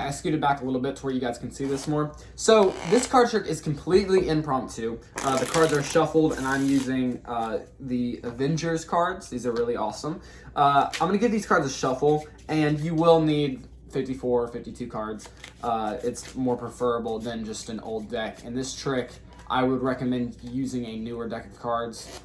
I scooted back a little bit to where you guys can see this more. So this card trick is completely impromptu. The cards are shuffled, and I'm using the Avengers cards. These are really awesome. I'm going to give these cards a shuffle, and you will need 54 or 52 cards. It's more preferable than just an old deck. And this trick, I would recommend using a newer deck of cards,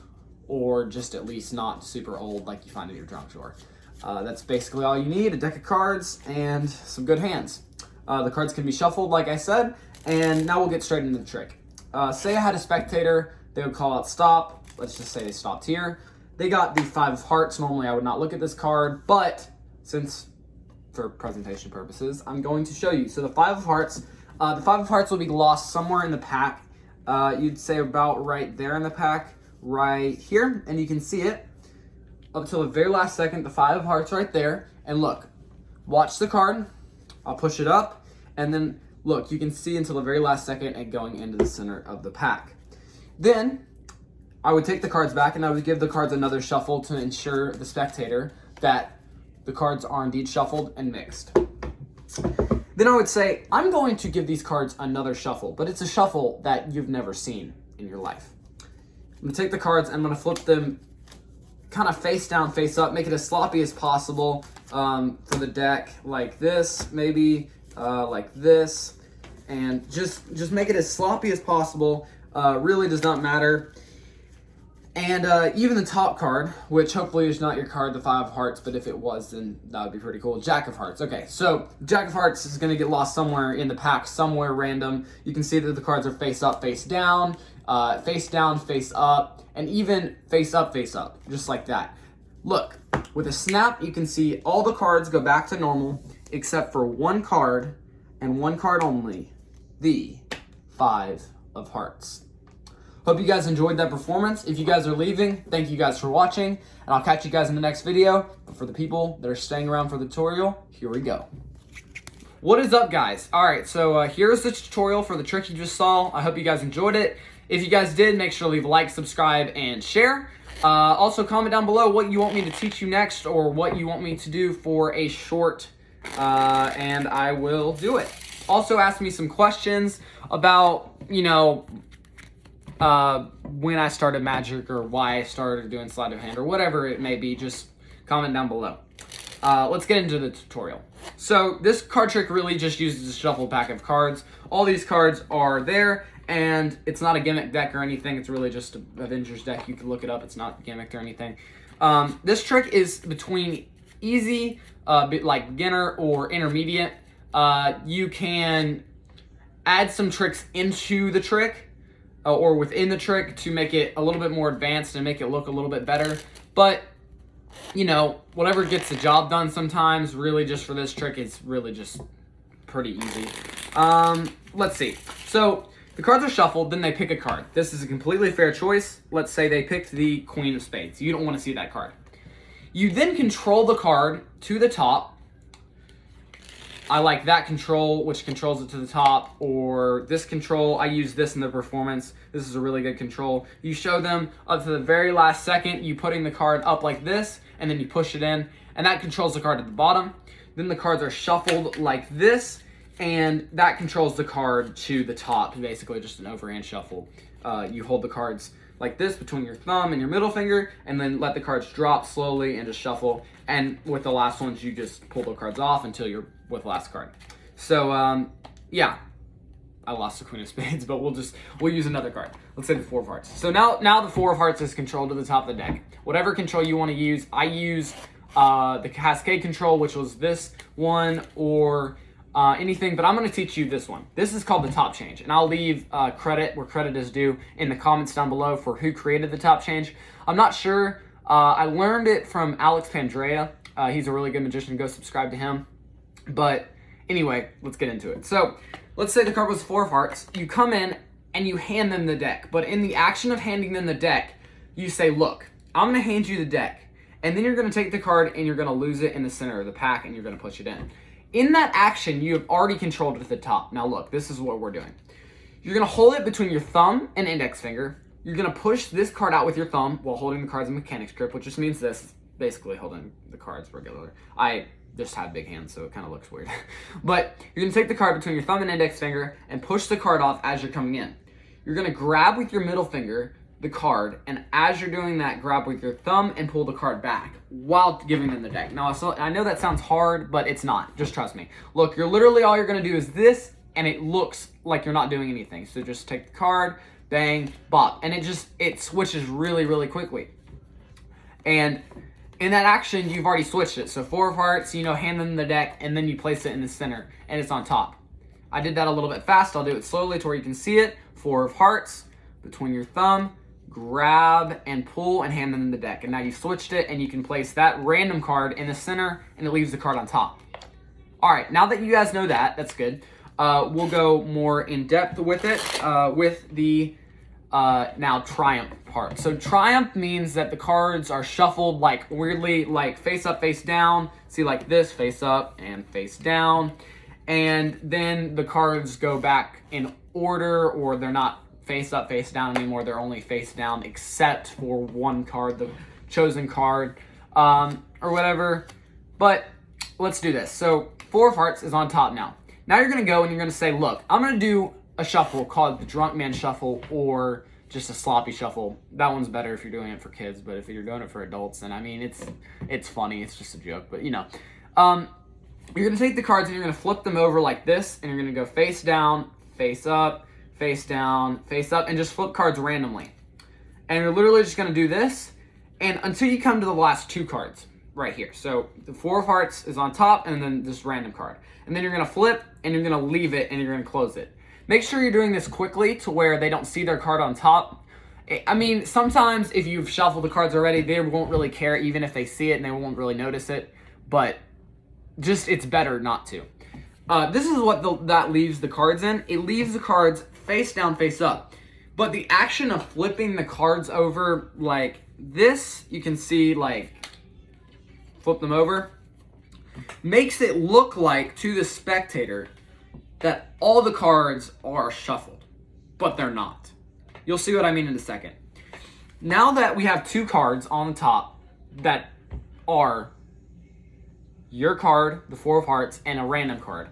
or just at least not super old like you find in your junk drawer. That's basically all you need, a deck of cards and some good hands. The cards can be shuffled, like I said, and now we'll get straight into the trick. Say I had a spectator, they would call out stop. Let's just say they stopped here. They got the 5 of hearts. Normally I would not look at this card, but since for presentation purposes, I'm going to show you. So the 5 of hearts, will be lost somewhere in the pack. You'd say about right there in the pack, right here, and you can see it up till the very last second, the 5 of hearts right there. And look, watch the card. I'll push it up, and then look, you can see until the very last second it going into the center of the pack. Then I would take the cards back, and I would give the cards another shuffle to ensure the spectator that the cards are indeed shuffled and mixed. Then I would say, I'm going to give these cards another shuffle, but it's a shuffle that you've never seen in your life. I'm gonna take the cards, and I'm gonna flip them kind of face down, face up, make it as sloppy as possible for the deck, like this, maybe like this, and just make it as sloppy as possible. Really does not matter. And even the top card, which hopefully is not your card, the 5 of hearts, but if it was, then that would be pretty cool. Jack of hearts. Okay, so Jack of hearts is going to get lost somewhere in the pack, somewhere random. You can see that the cards are face up, face down, face up, and even face up, just like that. Look, with a snap, you can see all the cards go back to normal, except for one card, and one card only, the 5 of hearts. Hope you guys enjoyed that performance. If you guys are leaving, thank you guys for watching, and I'll catch you guys in the next video. But for the people that are staying around for the tutorial, here we go. What is up, guys? All right, so here's the tutorial for the trick you just saw. I hope you guys enjoyed it. If you guys did, make sure to leave a like, subscribe, and share. Also, comment down below what you want me to teach you next, or what you want me to do for a short, and I will do it. Also, ask me some questions about, when I started Magic, or why I started doing sleight of hand, or whatever it may be. Just comment down below. Let's get into the tutorial. So this card trick really just uses a shuffle pack of cards. All these cards are there, and it's not a gimmick deck or anything. It's really just an Avengers deck. You can look it up. It's not gimmicked or anything. This trick is between easy, like beginner, or intermediate. You can add some tricks into the trick, or within the trick, to make it a little bit more advanced and make it look a little bit better. But whatever gets the job done sometimes. Really, just for this trick, it's really just pretty easy. Let's see. So the cards are shuffled, then they pick a card. This is a completely fair choice. Let's say they picked the Queen of Spades. You don't want to see that card. You then control the card to the top. I like that control, which controls it to the top, or this control. I use this in the performance. This is a really good control. You show them up to the very last second, you putting the card up like this, and then you push it in, and that controls the card at the bottom. Then the cards are shuffled like this, and that controls the card to the top. Basically just an overhand shuffle. You hold the cards like this between your thumb and your middle finger, and then let the cards drop slowly and just shuffle. And with the last ones, you just pull the cards off until you're with the last card. So yeah, I lost the Queen of Spades, but we'll use another card. Let's say the 4 of Hearts. So now the 4 of Hearts is controlled to the top of the deck. Whatever control you want to use, I use the Cascade control, which was this one, or anything, but I'm going to teach you this one. This is called the top change, and I'll leave credit where credit is due in the comments down below for who created the top change. I'm not sure. I learned it from Alex Pandrea. He's a really good magician. Go subscribe to him. But anyway, let's get into it. So let's say the card was 4 of Hearts. You come in and you hand them the deck, but in the action of handing them the deck, you say, look, I'm going to hand you the deck, and then you're going to take the card and you're going to lose it in the center of the pack, and you're going to push it in. In that action, you have already controlled it at the top. Now look, this is what we're doing. You're going to hold it between your thumb and index finger. You're going to push this card out with your thumb while holding the cards in mechanics grip, which just means this. It's basically holding the cards regular. I just have big hands, so it kind of looks weird. But you're going to take the card between your thumb and index finger and push the card off as you're coming in. You're going to grab with your middle finger the card, and as you're doing that, grab with your thumb and pull the card back while giving them the deck. Now, I know that sounds hard, but it's not. Just trust me. Look, all you're going to do is this, and it looks like you're not doing anything. So just take the card, bang, bop, and it switches really, really quickly. And in that action, you've already switched it. So 4 of hearts, hand them the deck, and then you place it in the center, and it's on top. I did that a little bit fast. I'll do it slowly to where you can see it. 4 of hearts, between your thumb, grab and pull and hand them in the deck. And now you've switched it, and you can place that random card in the center, and it leaves the card on top. All right, now that you guys know that, that's good. We'll go more in depth with it, with the now triumph part. So triumph means that the cards are shuffled like weirdly, like face up, face down. See, like this, face up and face down. And then the cards go back in order, or they're not face up, face down anymore. They're only face down, except for one card, the chosen card, or whatever. But let's do this. So 4 of hearts is on top now. Now you're going to go and you're going to say, look, I'm going to do a shuffle called the drunk man shuffle, or just a sloppy shuffle. That one's better if you're doing it for kids, but if you're doing it for adults, then I mean, it's funny. It's just a joke, but you're going to take the cards and you're going to flip them over like this, and you're going to go face down, face up, face down, face up, and just flip cards randomly. And you're literally just going to do this, and until you come to the last 2 cards right here. So the 4 of hearts is on top, and then this random card. And then you're going to flip, and you're going to leave it, and you're going to close it. Make sure you're doing this quickly to where they don't see their card on top. I mean, sometimes if you've shuffled the cards already, they won't really care, even if they see it, and they won't really notice it. But just, it's better not to. This is what that leaves the cards in. It leaves the cards face down, face up. But the action of flipping the cards over like this, you can see, like, flip them over, makes it look like to the spectator that all the cards are shuffled, but they're not. You'll see what I mean in a second. Now that we have 2 cards on the top that are your card, the 4 of hearts, and a random card,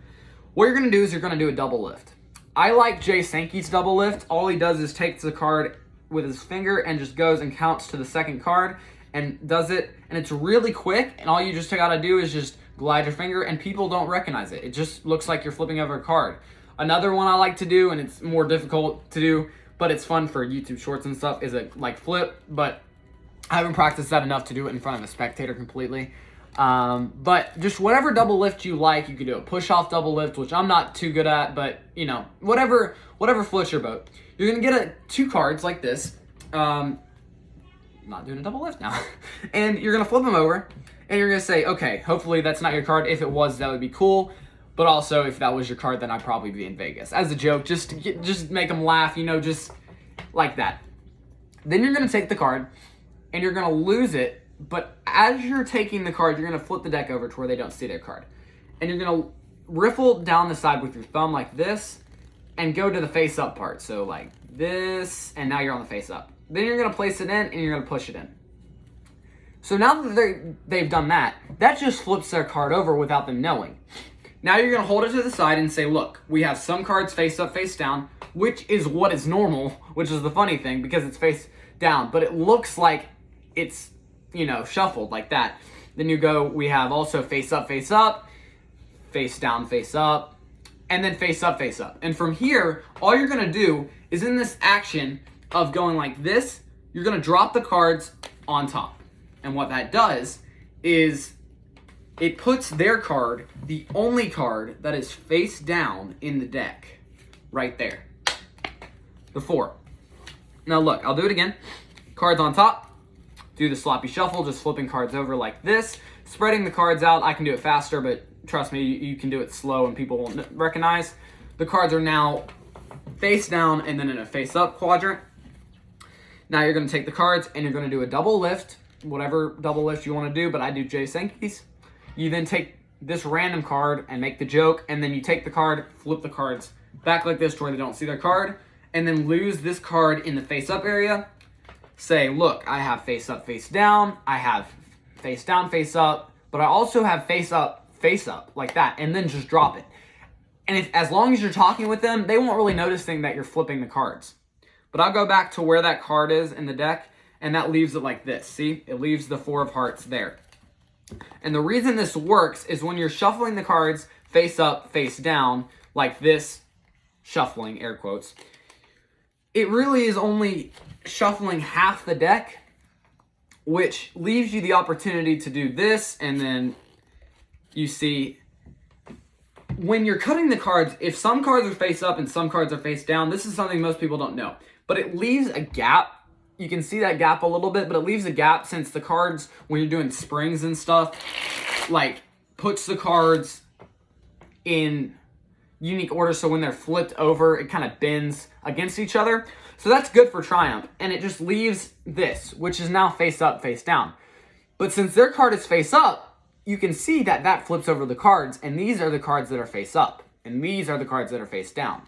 what you're going to do is you're going to do a double lift. I like Jay Sankey's double lift. All he does is takes the card with his finger and just goes and counts to the second card and does it, and it's really quick, and all you just got to do is just glide your finger, and people don't recognize it. It just looks like you're flipping over a card. Another one I like to do, and it's more difficult to do, but it's fun for YouTube shorts and stuff, is a like flip, but I haven't practiced that enough to do it in front of a spectator completely. But just whatever double lift you like, you could do a push-off double lift, which I'm not too good at, but whatever floats your boat. You're gonna get 2 cards like this. Not doing a double lift now. And you're gonna flip them over, and you're gonna say, okay, hopefully that's not your card. If it was, that would be cool. But also, if that was your card, then I'd probably be in Vegas. As a joke, just make them laugh, just like that. Then you're gonna take the card, and you're gonna lose it. But as you're taking the card, you're going to flip the deck over to where they don't see their card. And you're going to riffle down the side with your thumb like this and go to the face up part. So like this, and now you're on the face up. Then you're going to place it in, and you're going to push it in. So now that they've done that, that just flips their card over without them knowing. Now you're going to hold it to the side and say, look, we have some cards face up, face down, which is what is normal, which is the funny thing because it's face down. But it looks like it's shuffled like that. Then you go, we have also face up, face down, face up, and then face up, face up. And from here, all you're gonna do is in this action of going like this, you're gonna drop the cards on top. And what that does is it puts their card, the only card that is face down in the deck, right there. The 4. Now look, I'll do it again. Cards on top. Do the sloppy shuffle, just flipping cards over like this. Spreading the cards out, I can do it faster, but trust me, you can do it slow and people won't recognize. The cards are now face down and then in a face up quadrant. Now you're going to take the cards and you're going to do a double lift, whatever double lift you want to do, but I do Jay Sankey's. You then take this random card and make the joke, and then you take the card, flip the cards back like this to where they don't see their card, and then lose this card in the face up area. Say, look, I have face up, face down. I have face down, face up, but I also have face up, face up like that, and then just drop it. And as long as you're talking with them, they won't really notice that you're flipping the cards. But I'll go back to where that card is in the deck, and that leaves it like this. See? It leaves the 4 of hearts there. And the reason this works is when you're shuffling the cards face up, face down, like this, shuffling, air quotes, it really is only shuffling half the deck, which leaves you the opportunity to do this, and then you see, when you're cutting the cards, if some cards are face up and some cards are face down, this is something most people don't know. But it leaves a gap. You can see that gap a little bit, but it leaves a gap since the cards, when you're doing springs and stuff, like, puts the cards in unique order, so when they're flipped over, it kind of bends against each other. So that's good for Triumph, and it just leaves this, which is now face up, face down. But since their card is face up, you can see that that flips over the cards, and these are the cards that are face up, and these are the cards that are face down.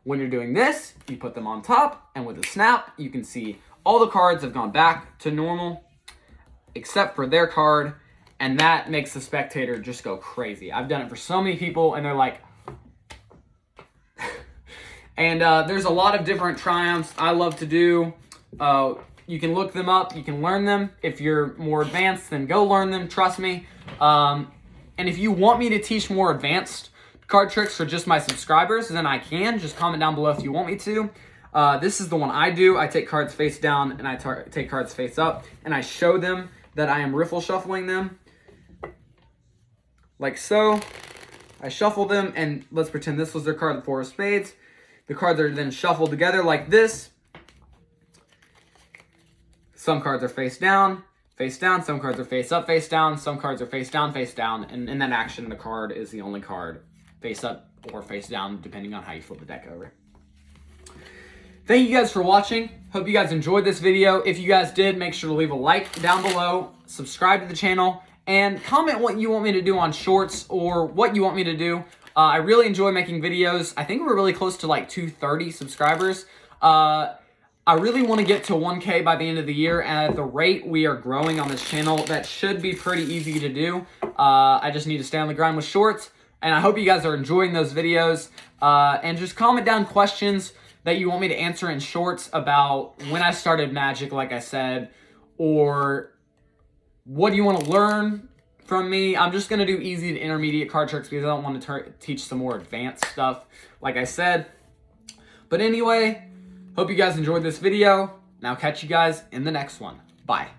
When you're doing this, you put them on top, and with a snap, you can see all the cards have gone back to normal, except for their card, and that makes the spectator just go crazy. I've done it for so many people, and they're like... And there's a lot of different Triumphs I love to do. You can look them up. You can learn them. If you're more advanced, then go learn them. Trust me. And if you want me to teach more advanced card tricks for just my subscribers, then I can. Just comment down below if you want me to. This is the one I do. I take cards face down and I take cards face up. And I show them that I am riffle shuffling them. Like so. I shuffle them, and let's pretend this was their card, the 4 of spades. The cards are then shuffled together like this. Some cards are face down. Some cards are face up, face down. Some cards are face down. And in that action, the card is the only card face up or face down, depending on how you flip the deck over. Thank you guys for watching. Hope you guys enjoyed this video. If you guys did, make sure to leave a like down below, subscribe to the channel, and comment what you want me to do on shorts or what you want me to do. I really enjoy making videos. I think we're really close to like 230 subscribers. I really want to get to 1K by the end of the year, and at the rate we are growing on this channel, that should be pretty easy to do. I just need to stay on the grind with shorts, and I hope you guys are enjoying those videos. And just comment down questions that you want me to answer in shorts about when I started Magic, like I said, or what do you want to learn from me. I'm just going to do easy to intermediate card tricks because I don't want to teach some more advanced stuff, like I said. But anyway, hope you guys enjoyed this video, and I'll catch you guys in the next one. Bye.